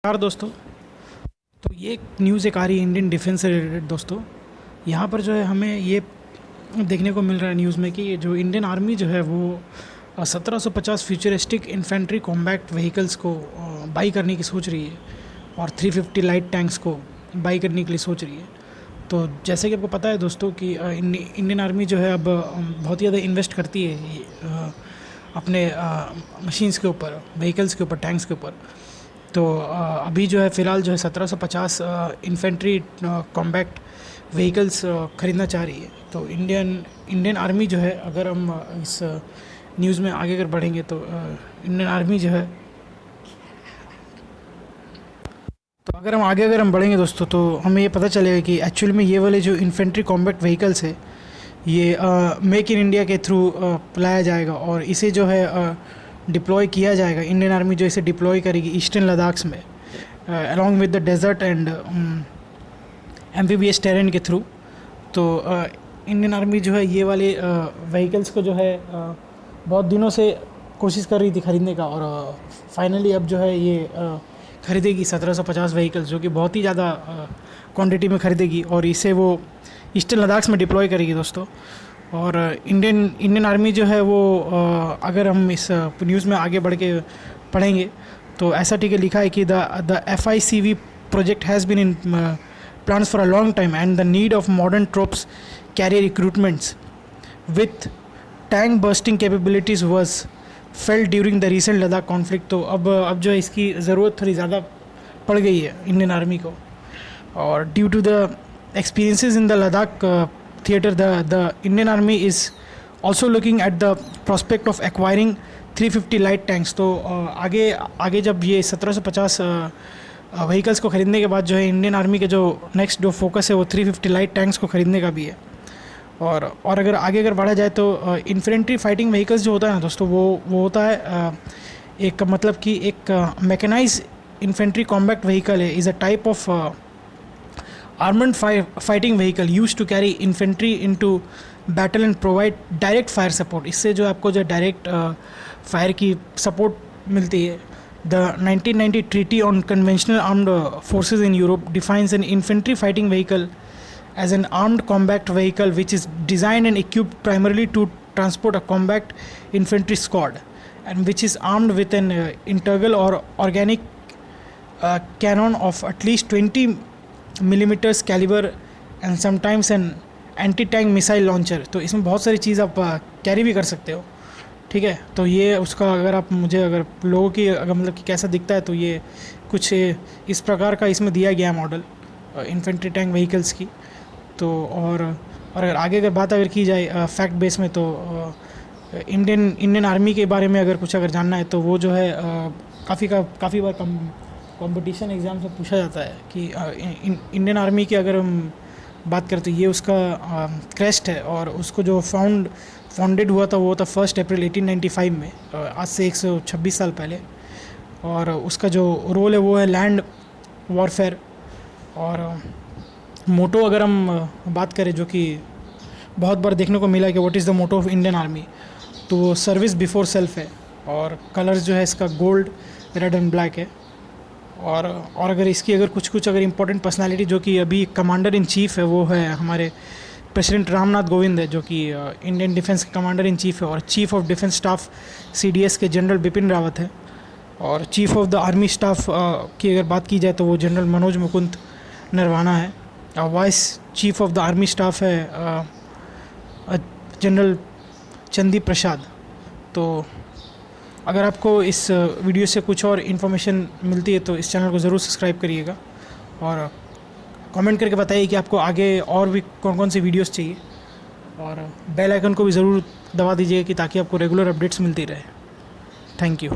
यार दोस्तों, तो ये एक न्यूज़ एक आ रही है इंडियन डिफेंस से रिलेटेड। दोस्तों, यहाँ पर जो है हमें ये देखने को मिल रहा है न्यूज़ में कि जो इंडियन आर्मी जो है वो 1750 फ्यूचरिस्टिक इन्फेंट्री कॉम्बैट व्हीकल्स को बाई करने की सोच रही है और 350 लाइट टैंक्स को बाई करने के लिए सोच रही है। तो जैसे कि आपको पता है दोस्तों कि इंडियन आर्मी जो है अब बहुत ही ज़्यादा इन्वेस्ट करती है अपने मशीन्स के ऊपर, व्हीकल्स के ऊपर, टैंक्स के ऊपर। तो अभी जो है फ़िलहाल जो है 1750 इन्फेंट्री कॉम्बैक्ट व्हीकल्स ख़रीदना चाह रही है। तो इंडियन आर्मी जो है, अगर हम इस न्यूज़ में आगे अगर बढ़ेंगे तो इंडियन आर्मी जो है, तो अगर हम बढ़ेंगे दोस्तों, तो हमें ये पता चलेगा कि एक्चुअल में ये वाले जो इन्फेंट्री कॉम्बैक्ट व्हीकल्स है ये मेक इन इंडिया के थ्रू लाया जाएगा और इसे जो है डिप्लॉय किया जाएगा। इंडियन आर्मी जो इसे डिप्लॉय करेगी ईस्टर्न लद्दाख में along with the desert and amphibious terrain के थ्रू। तो इंडियन आर्मी जो है ये वाले व्हीकल्स को जो है बहुत दिनों से कोशिश कर रही थी ख़रीदने का और फाइनली अब जो है ये ख़रीदेगी 1750 व्हीकल्स, जो कि बहुत ही ज़्यादा क्वांटिटी में ख़रीदेगी और इसे वो ईस्टर्न लद्दाख में डिप्लॉय करेगी दोस्तों। और इंडियन आर्मी जो है वो अगर हम इस न्यूज़ में आगे बढ़ के पढ़ेंगे तो ऐसा ठीक है लिखा है कि the FICV project has been in plans for a long time and the need of modern troops carrier recruitments with tank bursting capabilities was felt during the recent Ladakh conflict। तो अब जो है इसकी ज़रूरत थोड़ी ज़्यादा पड़ गई है इंडियन आर्मी को, और due to the experiences in the Ladakh theater, the Indian Army is also looking at the prospect of acquiring 350 light tanks। तो आगे जब ये 1750 व्हीकल्स को ख़रीदने के बाद जो है इंडियन आर्मी के जो नेक्स्ट जो फोकस है वो 350 लाइट टैंक्स को ख़रीदने का भी है। और अगर बढ़ा जाए तो इन्फेंट्री फाइटिंग व्हीकल्स जो होता है ना दोस्तों, वो होता है एक मतलब कि एक मैकेनाइज इन्फेंट्री कॉम्बैक्ट व्हीकल है, is a type of armored fighting vehicle used to carry infantry into battle and provide direct fire support। इससे जो आपको जो डायरेक्ट फायर की सपोर्ट मिलती है। The 1990 Treaty on Conventional Armed Forces in Europe defines an infantry fighting vehicle as an armed combat vehicle which is designed and equipped primarily to transport a combat infantry squad and which is armed with an integral or organic cannon of at least 20 millimeters caliber and sometimes an anti-tank missile launcher। तो इसमें बहुत सारी चीज़ आप carry भी कर सकते हो, ठीक है। तो ये उसका अगर लोगों की अगर मतलब कि कैसा दिखता है तो ये कुछ इस प्रकार का इसमें दिया गया मॉडल इन्फेंट्री टैंक व्हीकल्स की। तो और अगर आगे बात की जाए फैक्ट बेस में, तो इंडियन आर्मी के बारे में अगर जानना है तो वो जो है काफ़ी बार कंपटीशन एग्ज़ाम से पूछा जाता है कि इंडियन आर्मी की अगर हम बात करें तो ये उसका क्रेस्ट है और उसको जो फाउंडेड हुआ था वो था 1 अप्रैल 1895 में, आज से 126 साल पहले। और उसका जो रोल है वो है लैंड वॉरफेयर। और मोटो अगर हम बात करें जो कि बहुत बार देखने को मिला कि what is the motto of Indian army, तो वो सर्विस बिफोर सेल्फ है और कलर्स जो है इसका गोल्ड, रेड एंड ब्लैक है। और अगर इसकी कुछ इंपॉर्टेंट पर्सनालिटी जो कि अभी कमांडर इन चीफ़ है वो है हमारे प्रेसिडेंट रामनाथ कोविंद है, जो कि इंडियन डिफेंस के कमांडर इन चीफ़ है। और chief of defence staff CDS के जनरल बिपिन रावत है। और chief of the army staff की अगर बात की जाए तो वो जनरल मनोज मुकुंद नरवाना है। Vice chief of the army staff है जनरल चंदी प्रसाद। तो अगर आपको इस वीडियो से कुछ और इन्फॉर्मेशन मिलती है तो इस चैनल को ज़रूर सब्सक्राइब करिएगा और कमेंट करके बताइए कि आपको आगे और भी कौन कौन सी वीडियोस चाहिए, और बेल आइकन को भी ज़रूर दबा दीजिएगा कि ताकि आपको रेगुलर अपडेट्स मिलती रहे। Thank you.